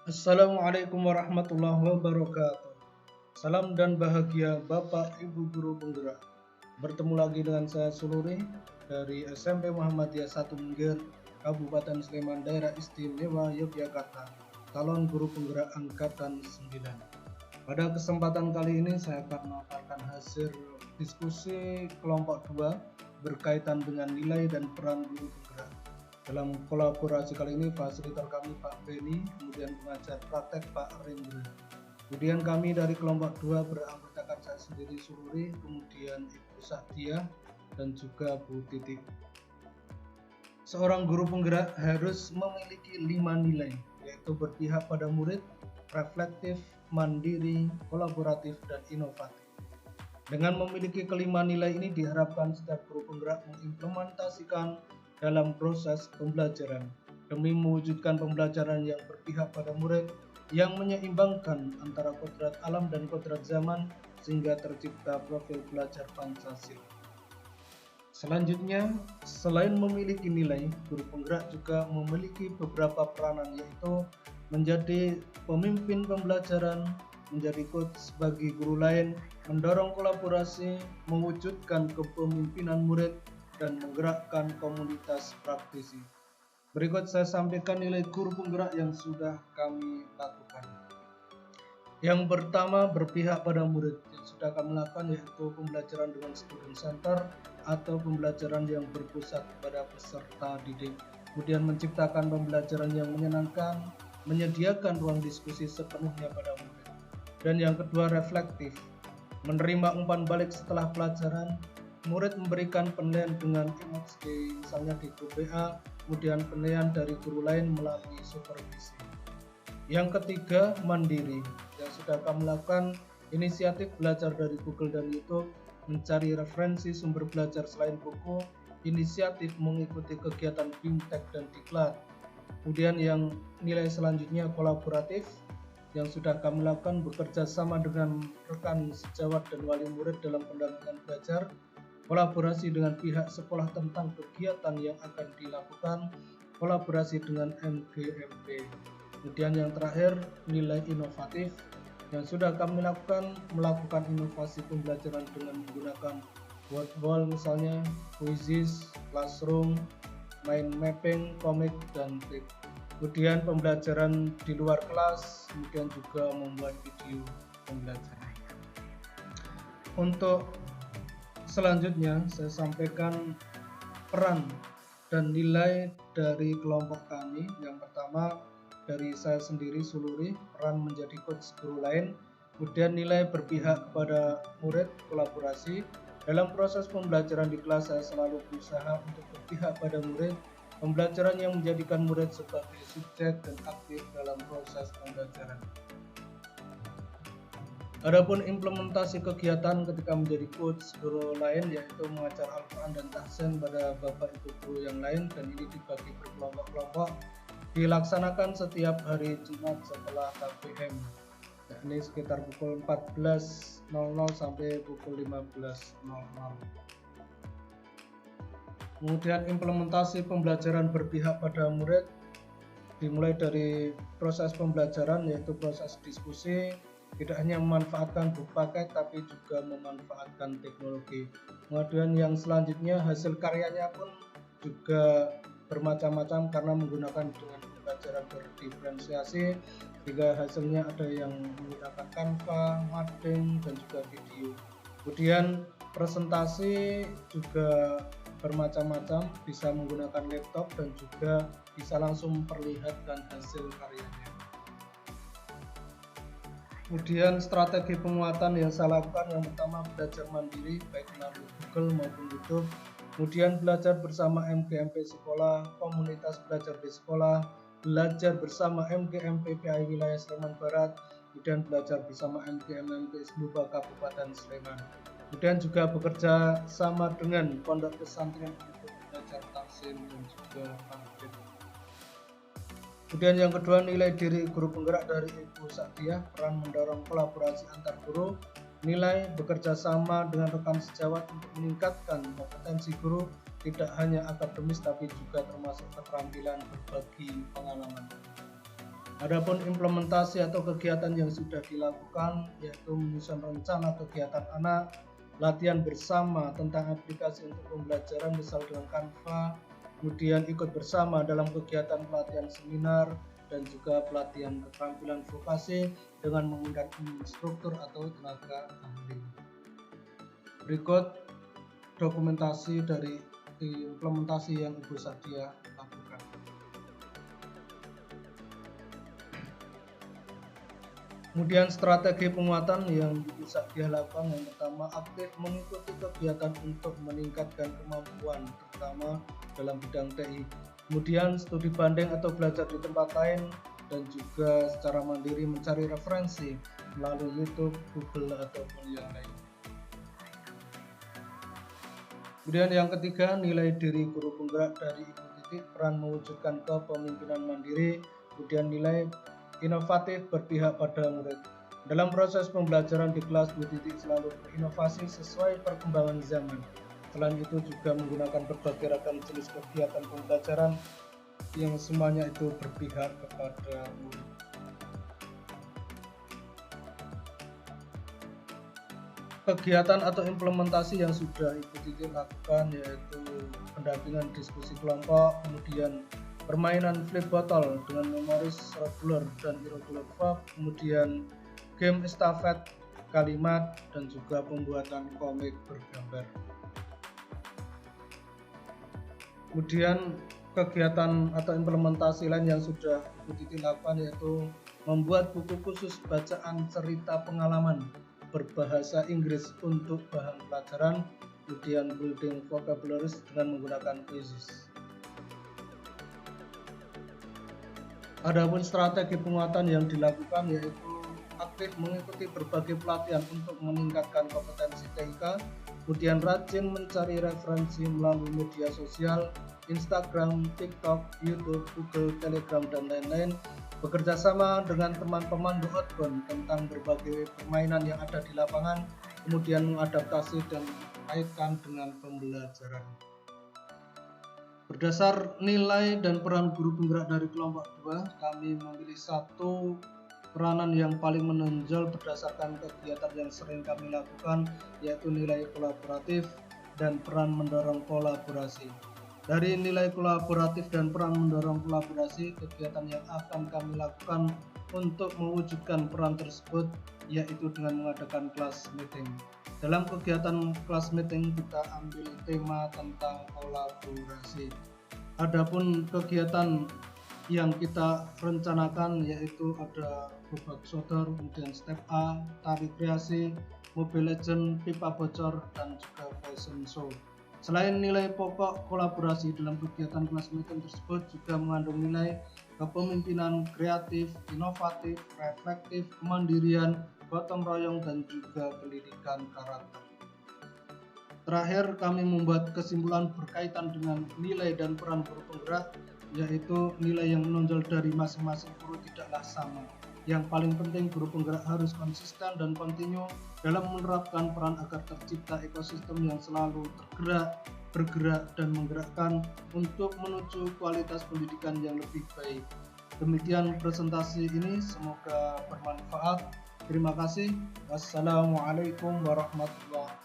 Assalamualaikum warahmatullahi wabarakatuh. Salam dan bahagia Bapak Ibu Guru Penggerak. Bertemu lagi dengan saya Suluri dari SMP Muhammadiyah 1 Mungger, Kabupaten Sleman, Daerah Istimewa Yogyakarta, calon guru penggerak angkatan 9. Pada kesempatan kali ini saya akan memaparkan hasil diskusi kelompok 2 berkaitan dengan nilai dan peran guru penggerak. Dalam kolaborasi kali ini fasilitator kami Pak Beni, kemudian pengajar praktek Pak Rendra. Kemudian kami dari kelompok 2 beranggotakan saya sendiri Suluri, kemudian Ibu Saktia dan juga Bu Titik. Seorang guru penggerak harus memiliki 5 nilai, yaitu berpihak pada murid, reflektif, mandiri, kolaboratif, dan inovatif. Dengan memiliki kelima nilai ini diharapkan setiap guru penggerak mengimplementasikan dalam proses pembelajaran demi mewujudkan pembelajaran yang berpihak pada murid yang menyeimbangkan antara kodrat alam dan kodrat zaman sehingga tercipta profil pelajar Pancasila. Selanjutnya, selain memiliki nilai, guru penggerak juga memiliki beberapa peranan, yaitu menjadi pemimpin pembelajaran, menjadi coach bagi guru lain, mendorong kolaborasi, mewujudkan kepemimpinan murid, dan menggerakkan komunitas praktisi. Berikut saya sampaikan nilai guru penggerak yang sudah kami lakukan. Yang pertama, berpihak pada murid. Yang sudah kami lakukan yaitu pembelajaran dengan student center atau pembelajaran yang berpusat pada peserta didik. Kemudian menciptakan pembelajaran yang menyenangkan, menyediakan ruang diskusi sepenuhnya pada murid. Dan yang kedua, reflektif. Menerima umpan balik setelah pelajaran, murid memberikan penilaian dengan emoji, misalnya di grup WA, kemudian penilaian dari guru lain melalui supervisi. Yang ketiga, mandiri. Yang sudah kami lakukan inisiatif belajar dari Google dan YouTube, mencari referensi sumber belajar selain buku, inisiatif mengikuti kegiatan BIMTEK dan Diklat. Kemudian yang nilai selanjutnya kolaboratif, yang sudah kami lakukan bekerja sama dengan rekan sejawat dan wali murid dalam pendampingan belajar, kolaborasi dengan pihak sekolah tentang kegiatan yang akan dilakukan, kolaborasi dengan MGMP. Kemudian yang terakhir, nilai inovatif yang sudah kami lakukan, melakukan inovasi pembelajaran dengan menggunakan word wall misalnya, quizzes, classroom, mind mapping, komik, dan trik. Kemudian pembelajaran di luar kelas, kemudian juga membuat video pembelajaran. Untuk selanjutnya saya sampaikan peran dan nilai dari kelompok kami. Yang pertama dari saya sendiri Suluri, peran menjadi coach guru lain. Kemudian nilai berpihak kepada murid, kolaborasi. Dalam proses pembelajaran di kelas saya selalu berusaha untuk berpihak pada murid, pembelajaran yang menjadikan murid sebagai subjek dan aktif dalam proses pembelajaran. Adapun implementasi kegiatan ketika menjadi coach guru lain yaitu mengajar Al-Quran dan tahsin pada bapak ibu guru yang lain, dan ini dibagi berkelompok-kelompok, dilaksanakan setiap hari Jumat setelah KPM, yakni sekitar pukul 14.00 sampai pukul 15.00. Kemudian implementasi pembelajaran berpihak pada murid dimulai dari proses pembelajaran yaitu proses diskusi, tidak hanya memanfaatkan buku paket tapi juga memanfaatkan teknologi. Kemudian yang selanjutnya hasil karyanya pun juga bermacam-macam karena menggunakan dengan pembelajaran berdiferensiasi, sehingga hasilnya ada yang menggunakan Canva, Mading, dan juga video. Kemudian presentasi juga bermacam-macam, bisa menggunakan laptop dan juga bisa langsung memperlihatkan hasil karyanya. Kemudian strategi penguatan yang saya lakukan, yang pertama belajar mandiri baik melalui Google maupun YouTube, kemudian belajar bersama MGMP sekolah, komunitas belajar di sekolah, belajar bersama MGMP PAI wilayah Sleman Barat, kemudian belajar bersama MGMP Seluba Kabupaten Sleman. Kemudian juga bekerja sama dengan pondok pesantren untuk belajar tahsin dan juga tahfidz. Kemudian yang kedua, nilai diri guru penggerak dari Ibu Saktia, peran mendorong kolaborasi antar guru, nilai bekerja sama dengan rekan sejawat untuk meningkatkan kompetensi guru, tidak hanya akademis tapi juga termasuk keterampilan berbagi pengalaman. Adapun implementasi atau kegiatan yang sudah dilakukan yaitu menyusun rencana kegiatan anak, latihan bersama tentang aplikasi untuk pembelajaran misal dengan Canva, kemudian ikut bersama dalam kegiatan pelatihan seminar dan juga pelatihan keterampilan vokasi dengan mengundang instruktur atau tenaga ahli. Berikut dokumentasi dari implementasi yang Ibu Sadia lakukan. Kemudian strategi penguatan yang bisa dia lakukan, yang pertama aktif mengikuti kegiatan untuk meningkatkan kemampuan terutama dalam bidang TI. Kemudian studi banding atau belajar di tempat lain dan juga secara mandiri mencari referensi melalui YouTube, Google ataupun yang lain. Kemudian yang ketiga, nilai diri guru penggerak dari Ibu Titik, peran mewujudkan kepemimpinan mandiri. Kemudian nilai inovatif berpihak pada murid. Dalam proses pembelajaran di kelas, Bu Titik selalu berinovasi sesuai perkembangan zaman. Selain itu juga menggunakan berbagai ragam jenis kegiatan pembelajaran yang semuanya itu berpihak kepada murid. Kegiatan atau implementasi yang sudah Ibu Titik lakukan yaitu pendampingan diskusi kelompok, kemudian permainan flip bottle dengan memoris regular dan irregular verb, kemudian game estafet kalimat, dan juga pembuatan komik bergambar. Kemudian kegiatan atau implementasi lain yang sudah Ibu Titik lakukan yaitu membuat buku khusus bacaan cerita pengalaman berbahasa Inggris untuk bahan pelajaran, kemudian building vocabularies dengan menggunakan quizzes. Adapun strategi penguatan yang dilakukan yaitu aktif mengikuti berbagai pelatihan untuk meningkatkan kompetensi TIK, kemudian rajin mencari referensi melalui media sosial, Instagram, TikTok, YouTube, Google, Telegram, dan lain-lain, bekerja sama dengan teman pemandu outbound tentang berbagai permainan yang ada di lapangan, kemudian mengadaptasi dan mengaitkan dengan pembelajaran. Berdasar nilai dan peran guru penggerak dari kelompok 2, kami memilih satu peranan yang paling menonjol berdasarkan kegiatan yang sering kami lakukan, yaitu nilai kolaboratif dan peran mendorong kolaborasi. Dari nilai kolaboratif dan peran mendorong kolaborasi, kegiatan yang akan kami lakukan untuk mewujudkan peran tersebut yaitu dengan mengadakan class meeting. Dalam kegiatan class meeting kita ambil tema tentang kolaborasi. Adapun kegiatan yang kita rencanakan yaitu ada bobak sodor, kemudian step A, tari kreasi, Mobile Legends, pipa bocor, dan juga fashion show. Selain nilai pokok kolaborasi, dalam kegiatan kelas meeting tersebut juga mengandung nilai kepemimpinan kreatif, inovatif, reflektif, kemandirian, gotong royong, dan juga pendidikan karakter. Terakhir, kami membuat kesimpulan berkaitan dengan nilai dan peran guru penggerak, yaitu nilai yang menonjol dari masing-masing guru tidaklah sama. Yang paling penting, guru penggerak harus konsisten dan kontinu dalam menerapkan peran agar tercipta ekosistem yang selalu bergerak dan menggerakkan untuk menuju kualitas pendidikan yang lebih baik. Demikian presentasi ini, semoga bermanfaat. Terima kasih. Wassalamualaikum warahmatullahi wabarakatuh.